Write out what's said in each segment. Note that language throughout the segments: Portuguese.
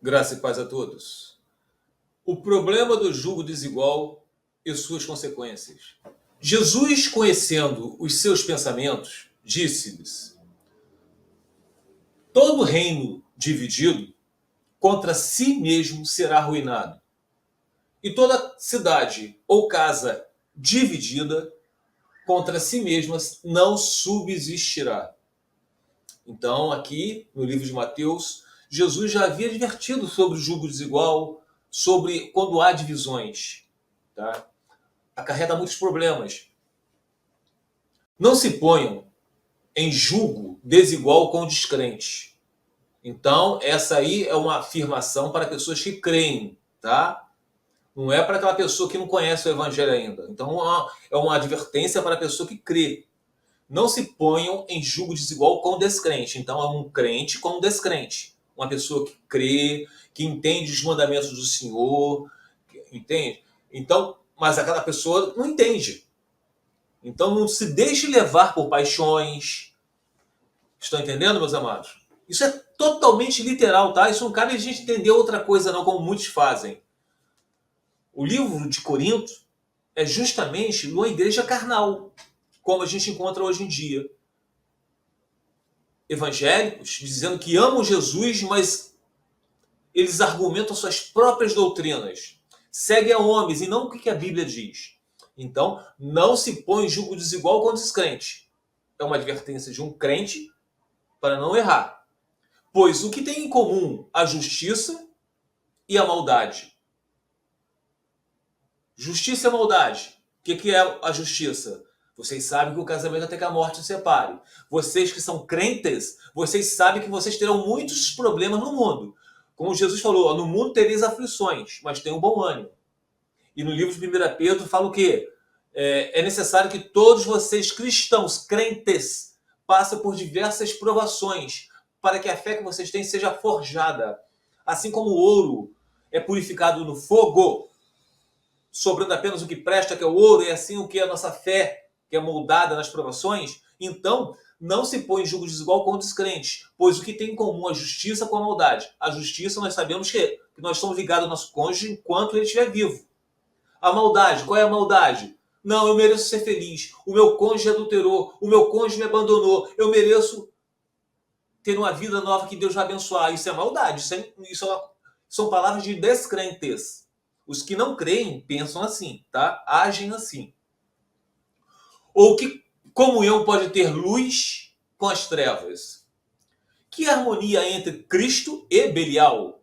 Graça e paz a todos. O problema do jugo desigual e suas consequências. Jesus, conhecendo os seus pensamentos, disse-lhes: todo reino dividido contra si mesmo será arruinado, e toda cidade ou casa dividida contra si mesma não subsistirá. Então, aqui no livro de Mateus, Jesus já havia advertido sobre o jugo desigual, sobre quando há divisões, tá? Acarreta muitos problemas. Não se ponham em jugo desigual com descrentes. Então, essa aí é uma afirmação para pessoas que creem, tá? Não é para aquela pessoa que não conhece o evangelho ainda. Então, é uma advertência para a pessoa que crê. Não se ponham em jugo desigual com descrente. Então, é um crente com um descrente. Uma pessoa que crê, que entende os mandamentos do Senhor, entende? Então, mas aquela pessoa não entende. Então, não se deixe levar por paixões. Estão entendendo, meus amados? Isso é totalmente literal, tá? Isso não cabe a gente entender outra coisa, não, como muitos fazem. O livro de Corinto é justamente uma igreja carnal, como a gente encontra hoje em dia. Evangélicos dizendo que amam Jesus, mas eles argumentam suas próprias doutrinas. Seguem a homens e não o que a Bíblia diz. Então, não se põe em julgo desigual com o descrente. É uma advertência de um crente para não errar. Pois o que tem em comum a justiça e a maldade? Justiça e maldade. O que é a justiça? Vocês sabem que o casamento até que a morte os separe. Vocês que são crentes, vocês sabem que vocês terão muitos problemas no mundo. Como Jesus falou, no mundo tereis aflições, mas tenham bom ânimo. E no livro de 1 Pedro fala o quê? É necessário que todos vocês, cristãos, crentes, passem por diversas provações, para que a fé que vocês têm seja forjada. Assim como o ouro é purificado no fogo, sobrando apenas o que presta, que é o ouro, e assim o que é a nossa fé, que é moldada nas provações. Então, não se põe em julgo desigual com o descrente, pois o que tem em comum a justiça com a maldade? A justiça, nós sabemos que nós estamos ligados ao nosso cônjuge enquanto ele estiver vivo. A maldade, qual é a maldade? Não, eu mereço ser feliz. O meu cônjuge adulterou, o meu cônjuge me abandonou. Eu mereço ter uma vida nova que Deus vai abençoar. Isso é maldade, são palavras de descrentes. Os que não creem pensam assim, tá? Agem assim. Ou que comunhão pode ter luz com as trevas? Que harmonia entre Cristo e Belial?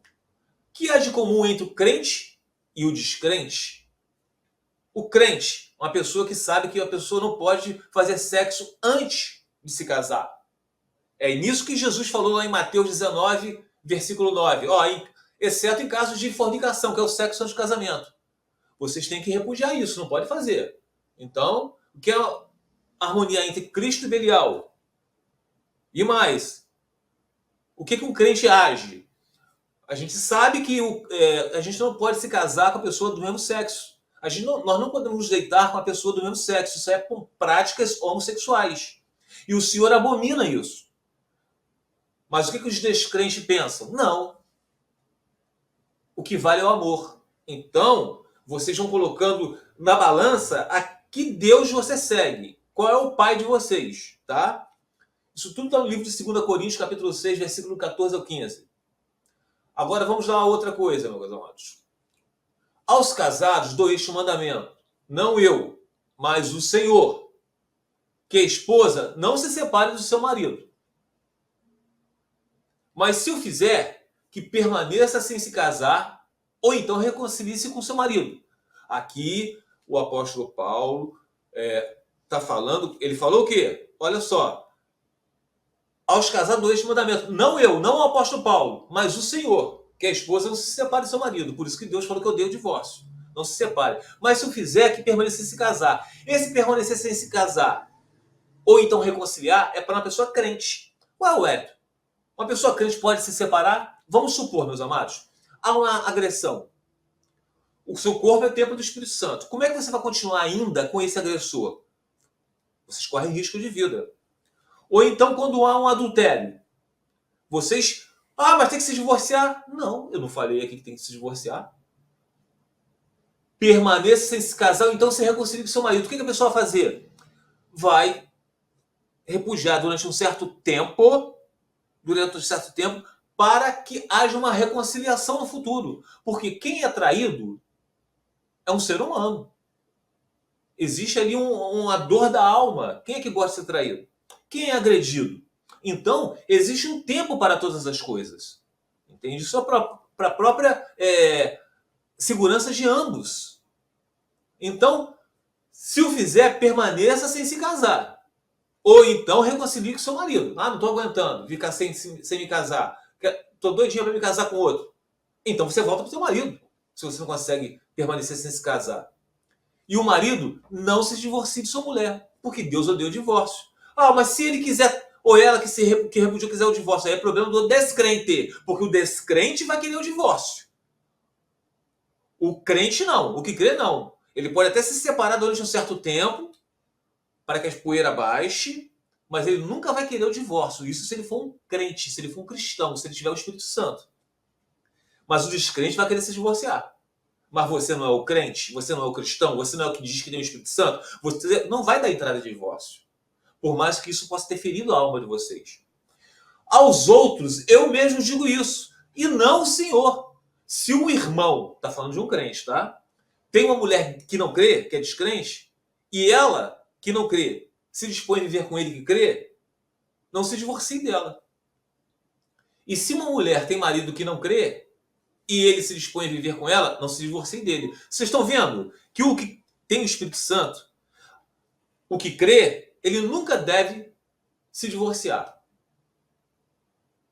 Que há de comum entre o crente e o descrente? O crente, uma pessoa que sabe que a pessoa não pode fazer sexo antes de se casar. É nisso que Jesus falou lá em Mateus 19, versículo 9. Exceto em casos de fornicação, que é o sexo antes do casamento. Vocês têm que repudiar isso, não pode fazer. Então, o que é a harmonia entre Cristo e Belial? E mais, o que um crente age? A gente sabe que a gente não pode se casar com a pessoa do mesmo sexo. Nós não podemos nos deitar com a pessoa do mesmo sexo. Isso é com práticas homossexuais. E o Senhor abomina isso. Mas o que os descrentes pensam? Não. O que vale é o amor. Então, vocês vão colocando na balança a que Deus você segue. Qual é o pai de vocês, tá? Isso tudo está no livro de 2 Coríntios, capítulo 6, versículo 14 ao 15. Agora vamos lá a outra coisa, meus amados. Aos casados dou este mandamento, não eu, mas o Senhor, que a esposa não se separe do seu marido. Mas se o fizer, que permaneça sem se casar, ou então reconcilie-se com seu marido. Aqui o apóstolo Paulo está falando, ele falou o quê? Olha só, aos casados dou este mandamento, não eu, não o apóstolo Paulo, mas o Senhor, que a esposa não se separe do seu marido. Por isso que Deus falou que eu odeio o divórcio. Não se separe. Mas se o fizer, que permanecer sem se casar. Esse permanecer sem se casar, ou então reconciliar, é para uma pessoa crente. Ué, Wellington, uma pessoa crente pode se separar? Vamos supor, meus amados, há uma agressão. O seu corpo é o templo do Espírito Santo. Como é que você vai continuar ainda com esse agressor? Vocês correm risco de vida. Ou então, quando há um adultério, vocês Ah, mas tem que se divorciar. Não, eu não falei aqui que tem que se divorciar. Permaneça sem esse casal, então se reconcilie com seu marido. O que a pessoa vai fazer? Vai repudiar durante um certo tempo, para que haja uma reconciliação no futuro. Porque quem é traído é um ser humano. Existe ali uma dor da alma. Quem é que gosta de ser traído? Quem é agredido? Então, existe um tempo para todas as coisas. Entende? Isso é para a própria segurança de ambos. Então, se o fizer, permaneça sem se casar. Ou então reconcilie com seu marido. Ah, não estou aguentando ficar sem me casar. Estou doidinho para me casar com outro. Então você volta para o seu marido, se você não consegue permanecer sem se casar. E o marido não se divorcie de sua mulher, porque Deus odeia o divórcio. Ah, mas se ele quiser, ou ela que repudiou quiser o divórcio, aí é problema do descrente, porque o descrente vai querer o divórcio. O crente não, o que crê não. Ele pode até se separar durante um certo tempo, para que a poeira baixe, mas ele nunca vai querer o divórcio. Isso se ele for um crente, se ele for um cristão, se ele tiver o Espírito Santo. Mas o descrente vai querer se divorciar. Mas você não é o crente, você não é o cristão, você não é o que diz que tem o Espírito Santo, você não vai dar entrada de divórcio. Por mais que isso possa ter ferido a alma de vocês. Aos outros, eu mesmo digo isso. E não o Senhor. Se um irmão, está falando de um crente, tá? Tem uma mulher que não crê, que é descrente, e ela, que não crê, se dispõe a viver com ele que crê, não se divorcie dela. E se uma mulher tem marido que não crê, e ele se dispõe a viver com ela, não se divorcie dele. Vocês estão vendo que o que tem o Espírito Santo, o que crê, ele nunca deve se divorciar.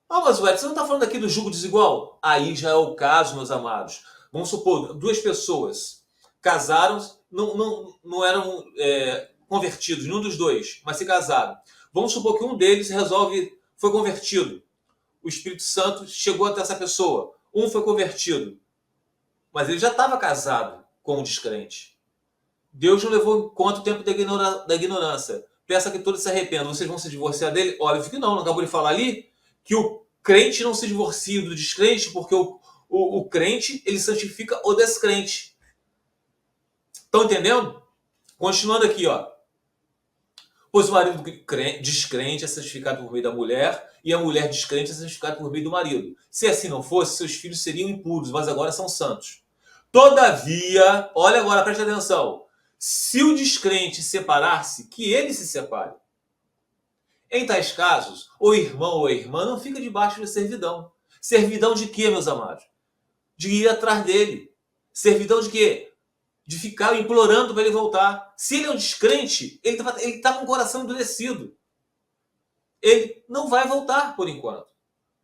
Ah, mas ué, você não está falando aqui do jugo desigual? Aí já é o caso, meus amados. Vamos supor, duas pessoas casaram, não eram convertidos, nenhum dos dois, mas se casaram. Vamos supor que um deles foi convertido. O Espírito Santo chegou até essa pessoa. Um foi convertido, mas ele já estava casado com o descrente. Deus não levou em conta o tempo da ignorância. Peça que todos se arrependam. Vocês vão se divorciar dele? Óbvio que não. Não acabou de falar ali que o crente não se divorcia do descrente, porque o crente ele santifica o descrente. Estão entendendo? Continuando aqui, ó. Pois o marido descrente é santificado por meio da mulher, e a mulher descrente é santificada por meio do marido. Se assim não fosse, seus filhos seriam impuros, mas agora são santos. Todavia, olha agora, preste atenção. Se o descrente separar-se, que ele se separe. Em tais casos, o irmão ou a irmã não fica debaixo de servidão. Servidão de quê, meus amados? De ir atrás dele. Servidão de quê? De ficar implorando para ele voltar. Se ele é um descrente, ele está com o coração endurecido. Ele não vai voltar por enquanto.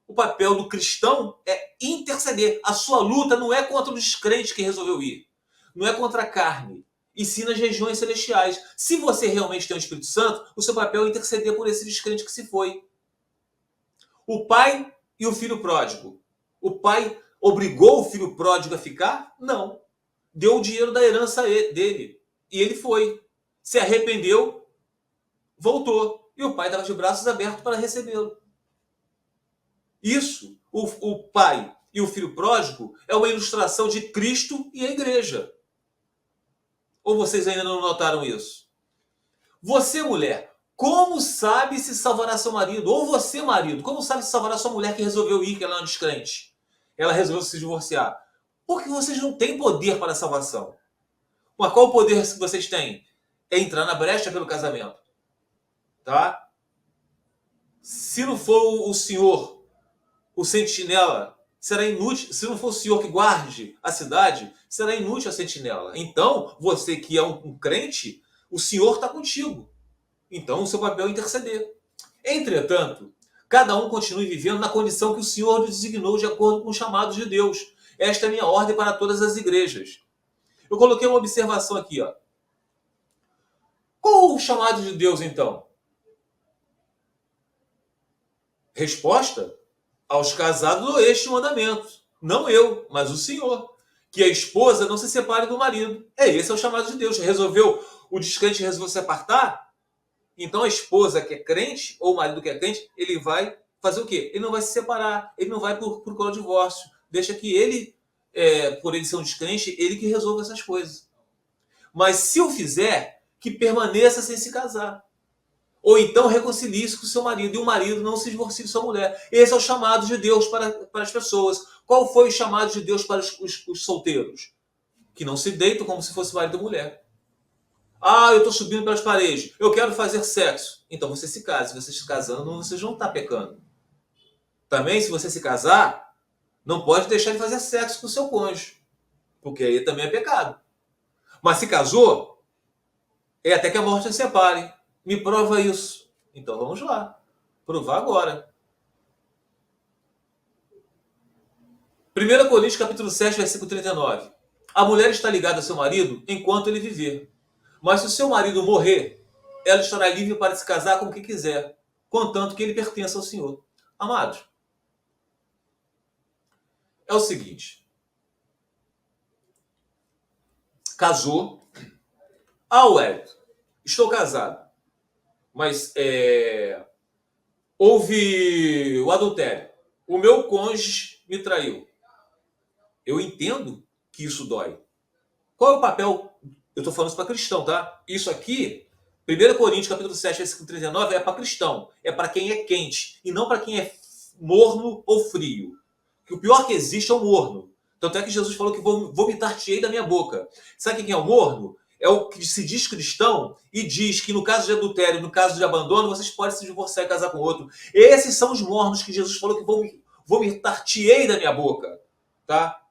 O papel do cristão é interceder. A sua luta não é contra o descrente que resolveu ir. Não é contra a carne. E sim nas regiões celestiais. Se você realmente tem o Espírito Santo, o seu papel é interceder por esse descrente que se foi. O pai e o filho pródigo. O pai obrigou o filho pródigo a ficar? Não. Deu o dinheiro da herança dele. E ele foi. Se arrependeu, voltou. E o pai estava de braços abertos para recebê-lo. Isso, o pai e o filho pródigo, é uma ilustração de Cristo e a igreja. Ou vocês ainda não notaram isso? Você, mulher, como sabe se salvará seu marido? Ou você, marido, como sabe se salvará sua mulher que resolveu ir, que ela é uma descrente? Ela resolveu se divorciar. Porque vocês não têm poder para a salvação. Mas qual o poder que vocês têm? É entrar na brecha pelo casamento. Tá? Se não for o Senhor, o sentinela, será inútil. Se não for o Senhor que guarde a cidade, será inútil a sentinela. Então, você que é um crente, o Senhor está contigo. Então, o seu papel é interceder. Entretanto, cada um continue vivendo na condição que o Senhor designou de acordo com os chamados de Deus. Esta é a minha ordem para todas as igrejas. Eu coloquei uma observação aqui, ó. Qual o chamado de Deus, então? Resposta: aos casados dou este mandamento. Não eu, mas o Senhor. Que a esposa não se separe do marido. Esse é o chamado de Deus. O descrente resolveu se apartar? Então a esposa que é crente, ou o marido que é crente, ele vai fazer o quê? Ele não vai se separar, ele não vai procurar o divórcio. Deixa que ele, por ele ser um descrente, ele que resolva essas coisas. Mas se o fizer, que permaneça sem se casar. Ou então reconcilie-se com o seu marido, e o marido não se divorcie de sua mulher. Esse é o chamado de Deus para as pessoas. Qual foi o chamado de Deus para os solteiros? Que não se deitam como se fosse marido e mulher. Ah, eu estou subindo pelas paredes, eu quero fazer sexo. Então você se casa. Se você se casando, você não está pecando. Também, se você se casar, não pode deixar de fazer sexo com o seu cônjuge, porque aí também é pecado. Mas se casou, é até que a morte se separe. Me prova isso. Então vamos lá. Provar agora. 1 Coríntios capítulo 7, versículo 39. A mulher está ligada ao seu marido enquanto ele viver. Mas se o seu marido morrer, ela estará livre para se casar com quem quiser, contanto que ele pertença ao Senhor. Amados, é o seguinte. Casou. Ah, Wellington, estou casado. Mas houve o adultério. O meu cônjuge me traiu. Eu entendo que isso dói. Qual é o papel? Eu estou falando isso para cristão, tá? Isso aqui, 1 Coríntios capítulo 7, versículo 39, é para cristão. É para quem é quente. E não para quem é morno ou frio. Que o pior que existe é o morno. Tanto é que Jesus falou que vou vomitar-te-ei da minha boca. Sabe quem é o morno? É o que se diz cristão e diz que no caso de adultério, no caso de abandono, vocês podem se divorciar e casar com outro. Esses são os mornos que Jesus falou que vou vomitar-te-ei da minha boca. Tá?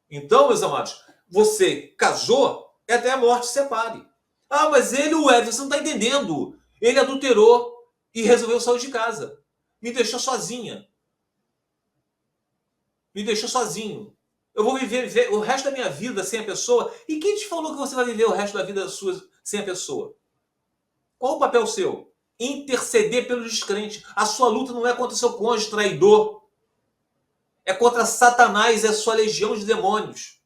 Então, meus amados, você casou, é até a morte separe. Ah, mas ele, o Edson, você não está entendendo. Ele adulterou e resolveu sair de casa. Me deixou sozinha. Me deixou sozinho. Eu vou viver o resto da minha vida sem a pessoa. E quem te falou que você vai viver o resto da vida sua sem a pessoa? Qual o papel seu? Interceder pelo descrente. A sua luta não é contra o seu cônjuge traidor. É contra Satanás e a sua legião de demônios.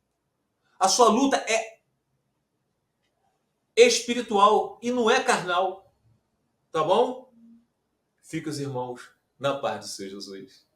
A sua luta é espiritual e não é carnal. Tá bom? Fica os irmãos na paz do Senhor Jesus.